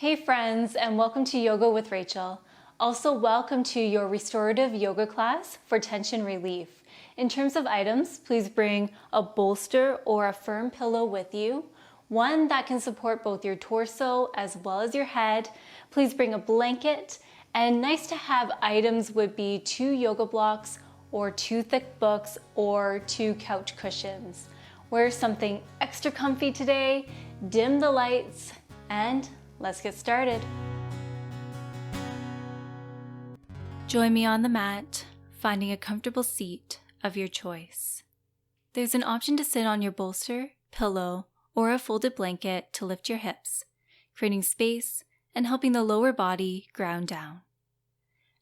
Hey friends, and welcome to Yoga with Rachel. Also welcome to your restorative yoga class for tension relief. In terms of items, please bring a bolster or a firm pillow with you, one that can support both your torso as well as your head. Please bring a blanket, and nice to have items would be 2 yoga blocks or 2 thick books or 2 couch cushions. Wear something extra comfy today, dim the lights, and let's get started. Join me on the mat, finding a comfortable seat of your choice. There's an option to sit on your bolster, pillow, or a folded blanket to lift your hips, creating space and helping the lower body ground down.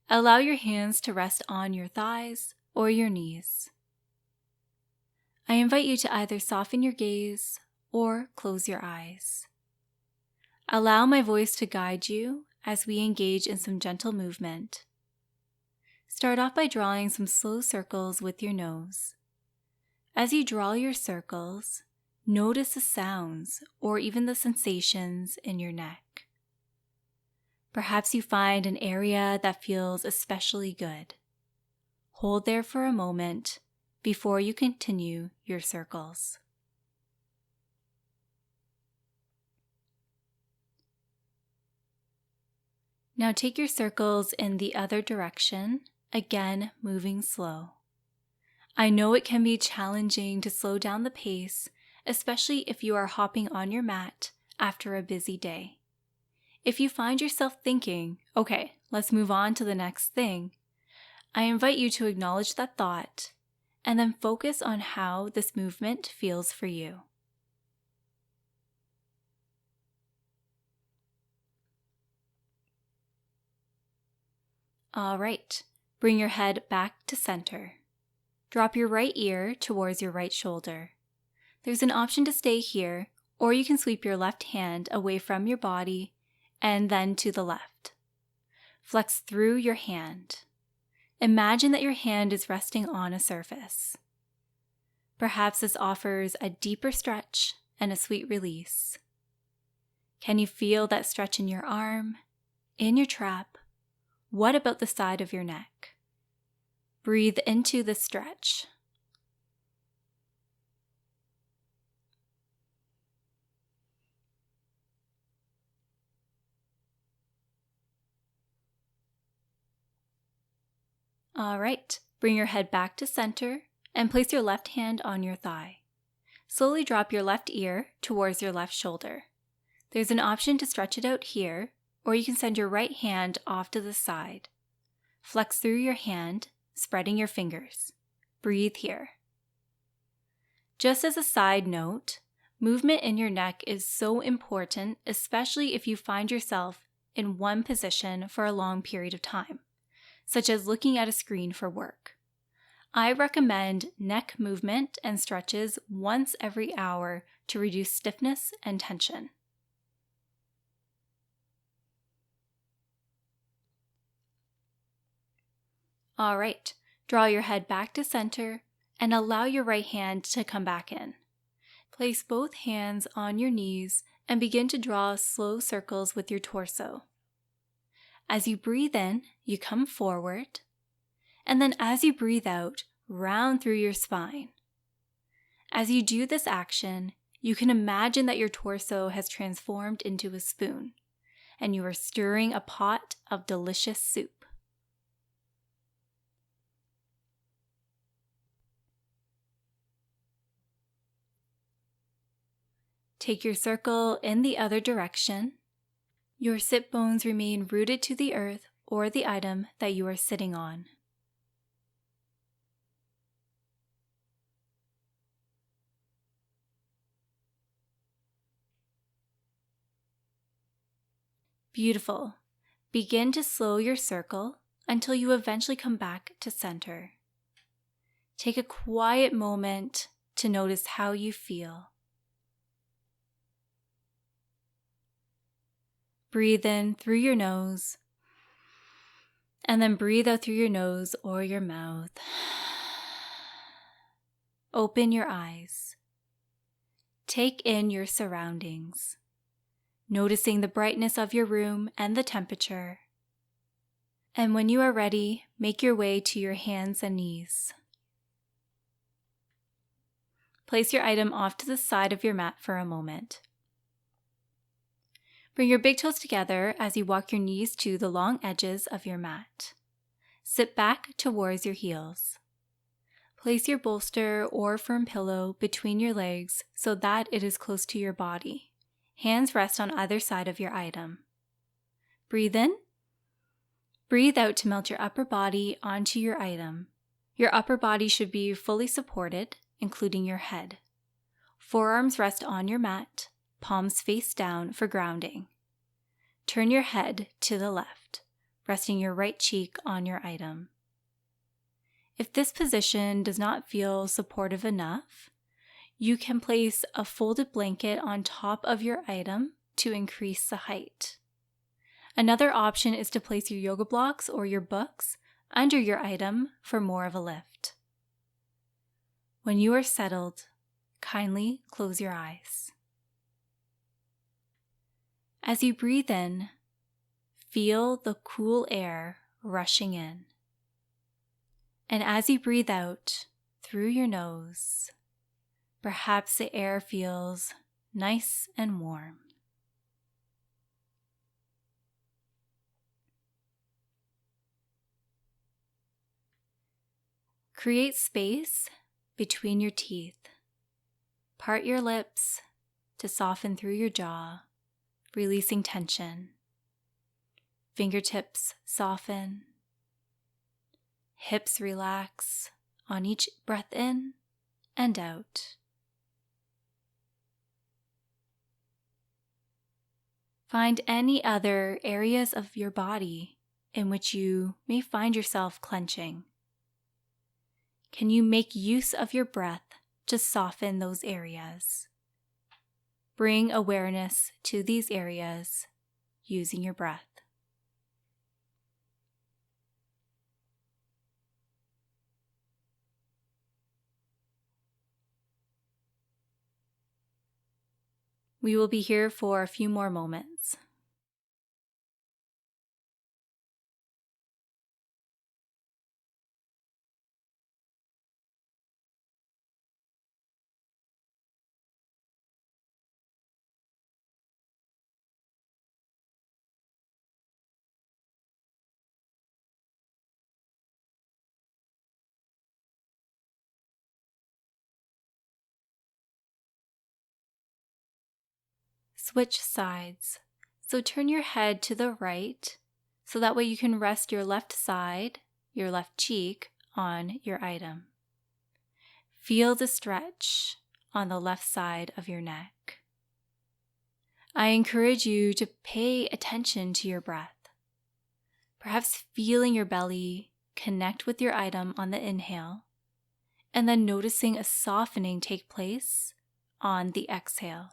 Allow your hands to rest on your thighs or your knees. I invite you to either soften your gaze or close your eyes. Allow my voice to guide you as we engage in some gentle movement. Start off by drawing some slow circles with your nose. As you draw your circles, notice the sounds or even the sensations in your neck. Perhaps you find an area that feels especially good. Hold there for a moment before you continue your circles. Now take your circles in the other direction, again moving slow. I know it can be challenging to slow down the pace, especially if you are hopping on your mat after a busy day. If you find yourself thinking, okay, let's move on to the next thing, I invite you to acknowledge that thought and then focus on how this movement feels for you. All right, bring your head back to center. Drop your right ear towards your right shoulder. There's an option to stay here, or you can sweep your left hand away from your body and then to the left. Flex through your hand. Imagine that your hand is resting on a surface. Perhaps this offers a deeper stretch and a sweet release. Can you feel that stretch in your arm, in your trap? What about the side of your neck? Breathe into the stretch. All right, bring your head back to center and place your left hand on your thigh. Slowly drop your left ear towards your left shoulder. There's an option to stretch it out here, or you can send your right hand off to the side. Flex through your hand, spreading your fingers. Breathe here. Just as a side note, movement in your neck is so important, especially if you find yourself in one position for a long period of time, such as looking at a screen for work. I recommend neck movement and stretches once every hour to reduce stiffness and tension. All right, draw your head back to center and allow your right hand to come back in. Place both hands on your knees and begin to draw slow circles with your torso. As you breathe in, you come forward, and then as you breathe out, round through your spine. As you do this action, you can imagine that your torso has transformed into a spoon, and you are stirring a pot of delicious soup. Take your circle in the other direction. Your sit bones remain rooted to the earth or the item that you are sitting on. Beautiful. Begin to slow your circle until you eventually come back to center. Take a quiet moment to notice how you feel. Breathe in through your nose, and then breathe out through your nose or your mouth. Open your eyes. Take in your surroundings. noticing the brightness of your room and the temperature. And when you are ready, make your way to your hands and knees. Place your item off to the side of your mat for a moment. Bring your big toes together as you walk your knees to the long edges of your mat. Sit back towards your heels. Place your bolster or firm pillow between your legs so that it is close to your body. Hands rest on either side of your item. Breathe in. Breathe out to melt your upper body onto your item. Your upper body should be fully supported, including your head. Forearms rest on your mat, palms face down for grounding. Turn your head to the left, resting your right cheek on your item. If this position does not feel supportive enough, you can place a folded blanket on top of your item to increase the height. Another option is to place your yoga blocks or your books under your item for more of a lift. When you are settled, kindly close your eyes. As you breathe in, feel the cool air rushing in. And as you breathe out through your nose, perhaps the air feels nice and warm. Create space between your teeth. Part your lips to soften through your jaw, releasing tension. Fingertips soften. Hips relax on each breath in and out. Find any other areas of your body in which you may find yourself clenching. Can you make use of your breath to soften those areas? Bring awareness to these areas using your breath. We will be here for a few more moments. Switch sides. So turn your head to the right, so that way you can rest your left side, your left cheek, on your item. Feel the stretch on the left side of your neck. I encourage you to pay attention to your breath. Perhaps feeling your belly connect with your item on the inhale, and then noticing a softening take place on the exhale.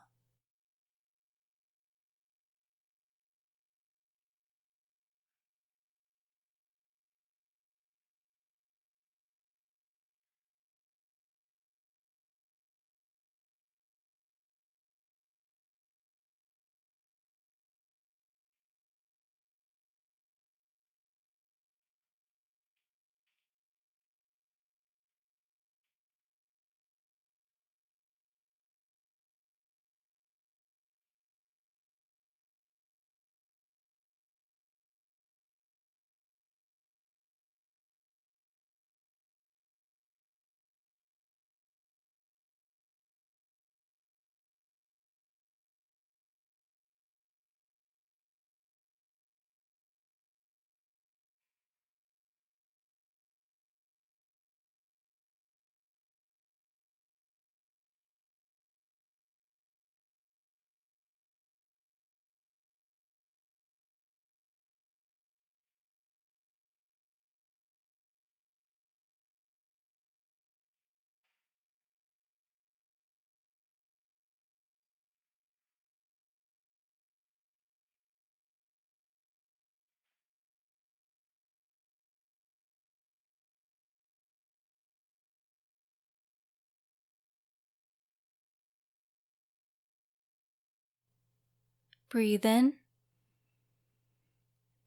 Breathe in.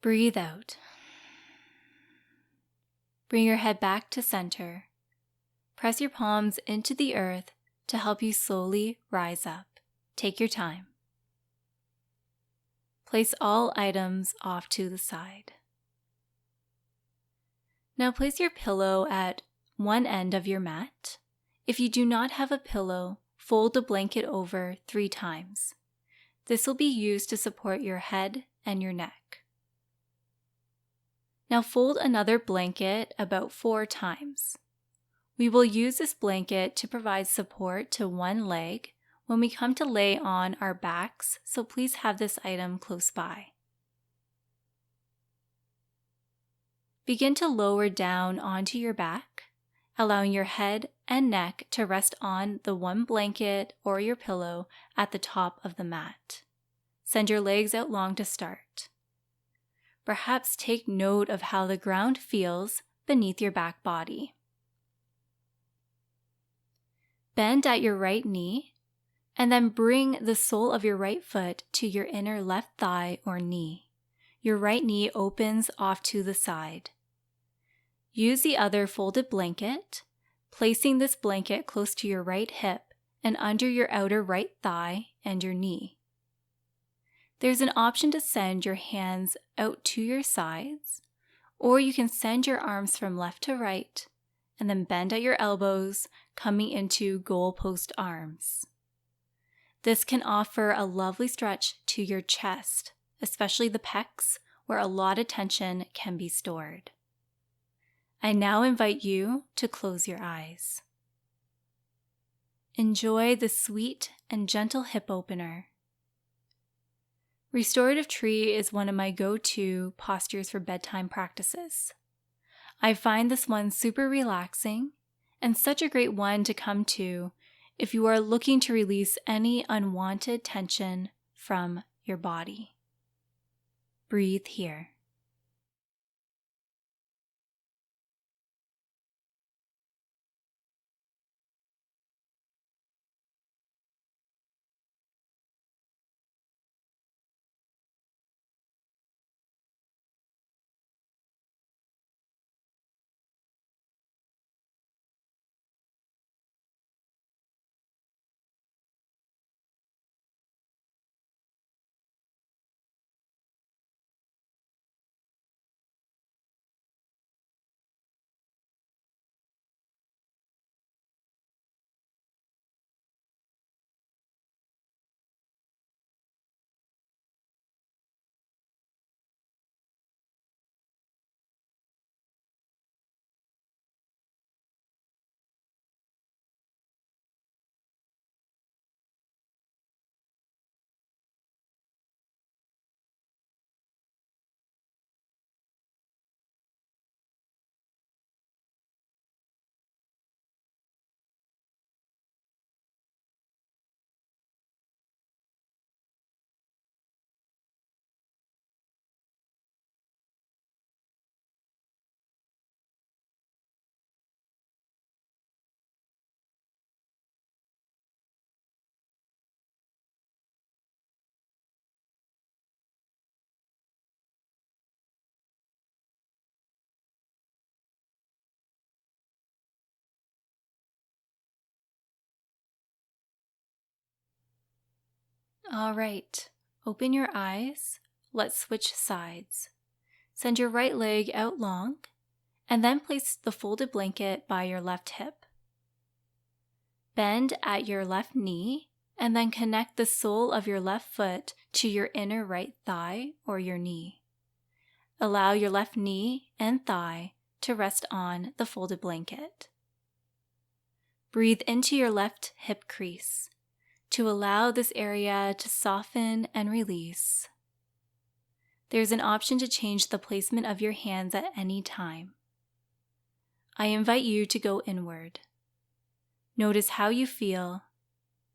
Breathe out. Bring your head back to center. Press your palms into the earth to help you slowly rise up. Take your time. Place all items off to the side. Now place your pillow at one end of your mat. If you do not have a pillow, fold the blanket over 3 times. This will be used to support your head and your neck. Now fold another blanket about 4 times. We will use this blanket to provide support to one leg when we come to lay on our backs, so please have this item close by. Begin to lower down onto your back, allowing your head and neck to rest on the one blanket or your pillow at the top of the mat. Send your legs out long to start. Perhaps take note of how the ground feels beneath your back body. Bend at your right knee, and then bring the sole of your right foot to your inner left thigh or knee. Your right knee opens off to the side. Use the other folded blanket, placing this blanket close to your right hip and under your outer right thigh and your knee. There's an option to send your hands out to your sides, or you can send your arms from left to right and then bend at your elbows, coming into goalpost arms. This can offer a lovely stretch to your chest, especially the pecs, where a lot of tension can be stored. I now invite you to close your eyes. Enjoy the sweet and gentle hip opener. Restorative tree is one of my go-to postures for bedtime practices. I find this one super relaxing and such a great one to come to if you are looking to release any unwanted tension from your body. Breathe here. All right, open your eyes. Let's switch sides. Send your right leg out long, and then place the folded blanket by your left hip. Bend at your left knee, and then connect the sole of your left foot to your inner right thigh or your knee. Allow your left knee and thigh to rest on the folded blanket. Breathe into your left hip crease to allow this area to soften and release. There's an option to change the placement of your hands at any time. I invite you to go inward. Notice how you feel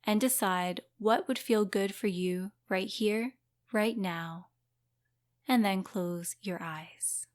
and decide what would feel good for you right here, right now, and then close your eyes.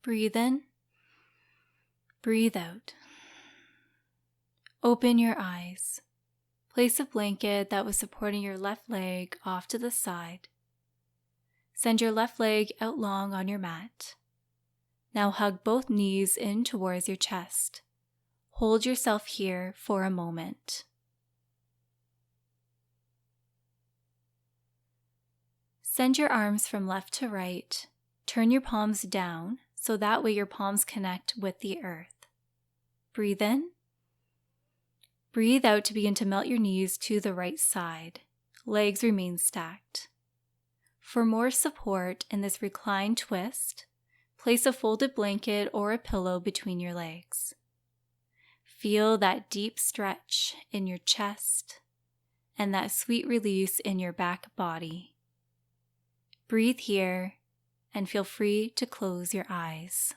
Breathe in, breathe out. Open your eyes. Place a blanket that was supporting your left leg off to the side. Send your left leg out long on your mat. Now hug both knees in towards your chest. Hold yourself here for a moment. Send your arms from left to right. Turn your palms down so that way your palms connect with the earth. Breathe in. Breathe out to begin to melt your knees to the right side. Legs remain stacked. For more support in this reclined twist, place a folded blanket or a pillow between your legs. Feel that deep stretch in your chest and that sweet release in your back body. Breathe here and feel free to close your eyes.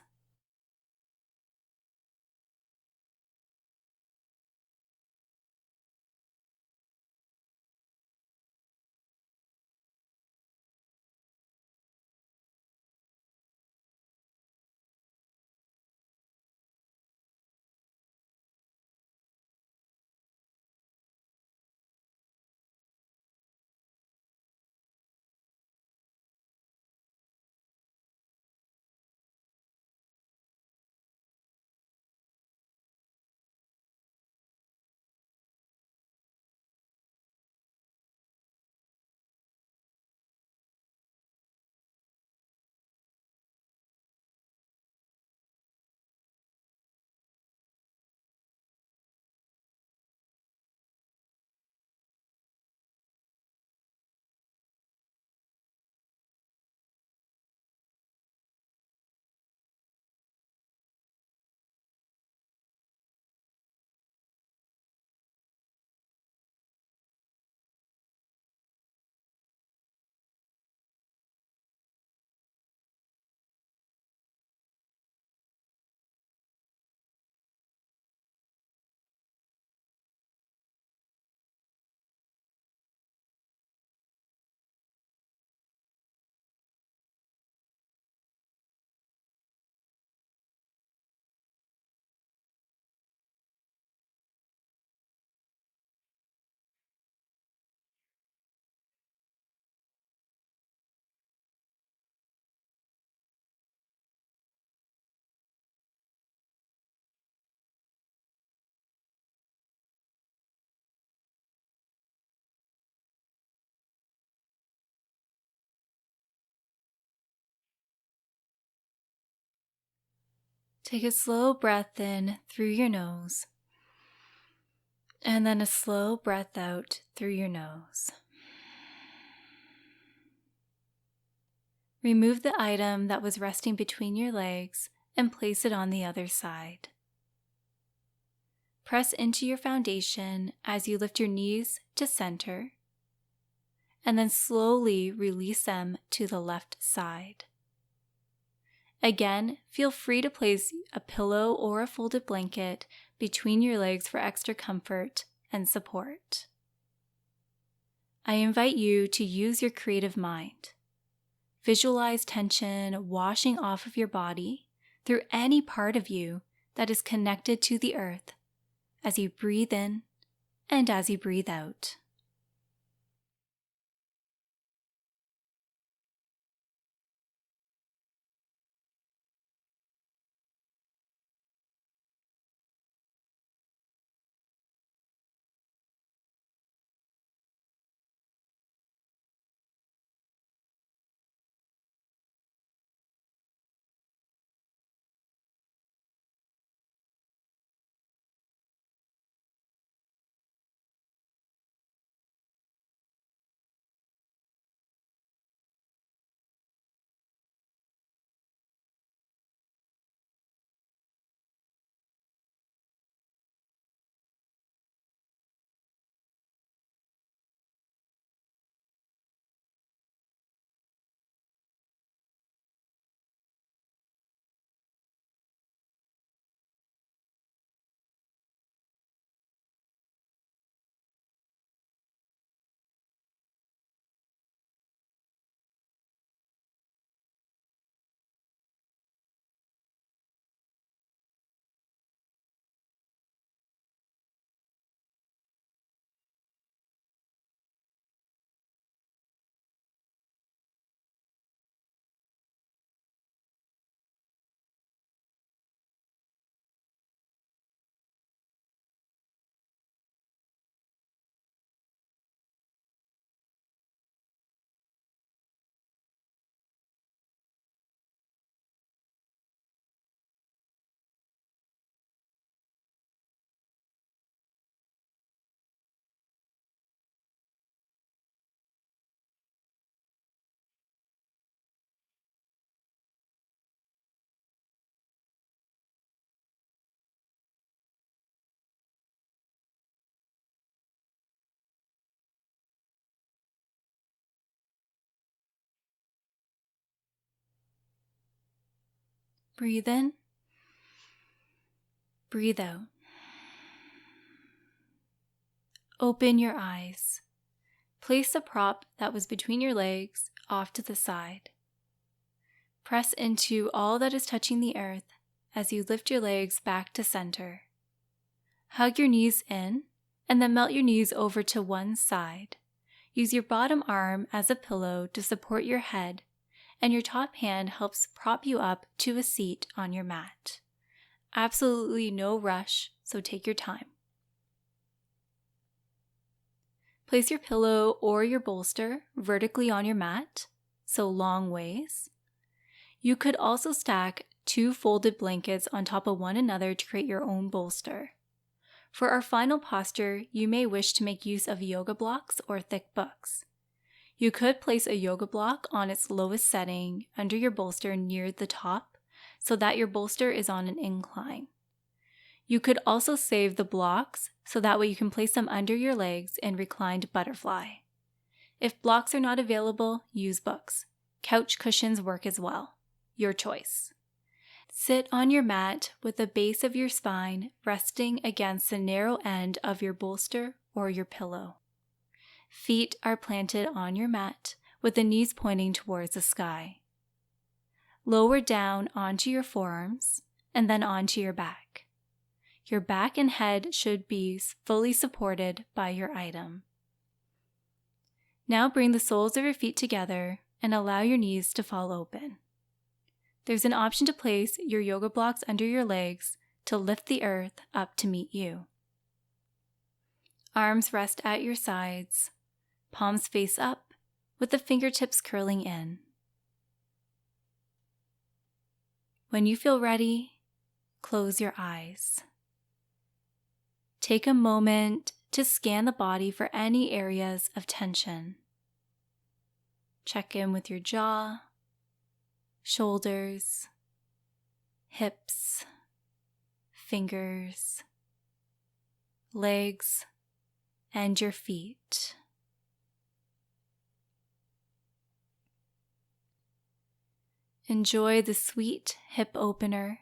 Take a slow breath in through your nose, and then a slow breath out through your nose. Remove the item that was resting between your legs and place it on the other side. Press into your foundation as you lift your knees to center, and then slowly release them to the left side. Again, feel free to place a pillow or a folded blanket between your legs for extra comfort and support. I invite you to use your creative mind. Visualize tension washing off of your body through any part of you that is connected to the earth as you breathe in and as you breathe out. Breathe in. Breathe out. Open your eyes. Place the prop that was between your legs off to the side. Press into all that is touching the earth as you lift your legs back to center. Hug your knees in and then melt your knees over to one side. Use your bottom arm as a pillow to support your head, and your top hand helps prop you up to a seat on your mat. Absolutely no rush, so take your time. Place your pillow or your bolster vertically on your mat, so long ways. You could also stack 2 folded blankets on top of one another to create your own bolster. For our final posture, you may wish to make use of yoga blocks or thick books. You could place a yoga block on its lowest setting under your bolster near the top so that your bolster is on an incline. You could also save the blocks so that way you can place them under your legs in reclined butterfly. If blocks are not available, use books. Couch cushions work as well. Your choice. Sit on your mat with the base of your spine resting against the narrow end of your bolster or your pillow. Feet are planted on your mat with the knees pointing towards the sky. Lower down onto your forearms and then onto your back. Your back and head should be fully supported by your item. Now bring the soles of your feet together and allow your knees to fall open. There's an option to place your yoga blocks under your legs to lift the earth up to meet you. Arms rest at your sides, palms face up with the fingertips curling in. When you feel ready, close your eyes. Take a moment to scan the body for any areas of tension. Check in with your jaw, shoulders, hips, fingers, legs, and your feet. Enjoy the sweet hip opener.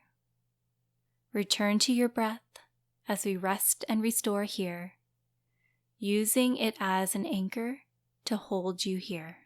Return to your breath as we rest and restore here, using it as an anchor to hold you here.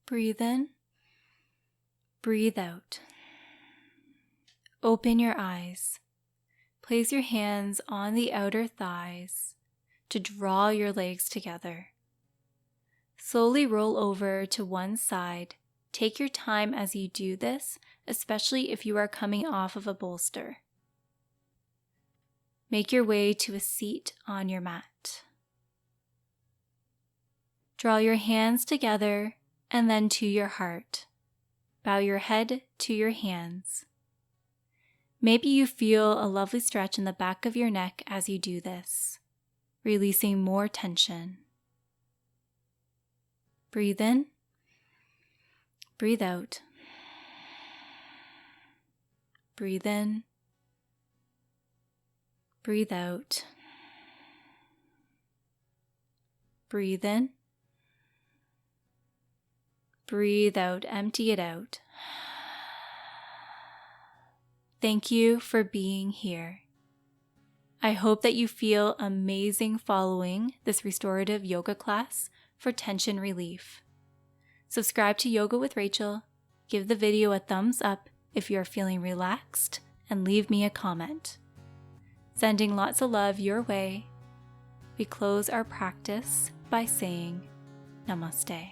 Breathe in. Breathe out. Open your eyes. Place your hands on the outer thighs to draw your legs together. Slowly roll over to one side. Take your time as you do this, especially if you are coming off of a bolster. Make your way to a seat on your mat. Draw your hands together and then to your heart. Bow your head to your hands. Maybe you feel a lovely stretch in the back of your neck as you do this, releasing more tension. Breathe in. Breathe out. Breathe in. Breathe out. Breathe in. Breathe out. Empty it out. Thank you for being here. I hope that you feel amazing following this restorative yoga class for tension relief. Subscribe to Yoga with Rachel, give the video a thumbs up if you are feeling relaxed, and leave me a comment. Sending lots of love your way. We close our practice by saying Namaste.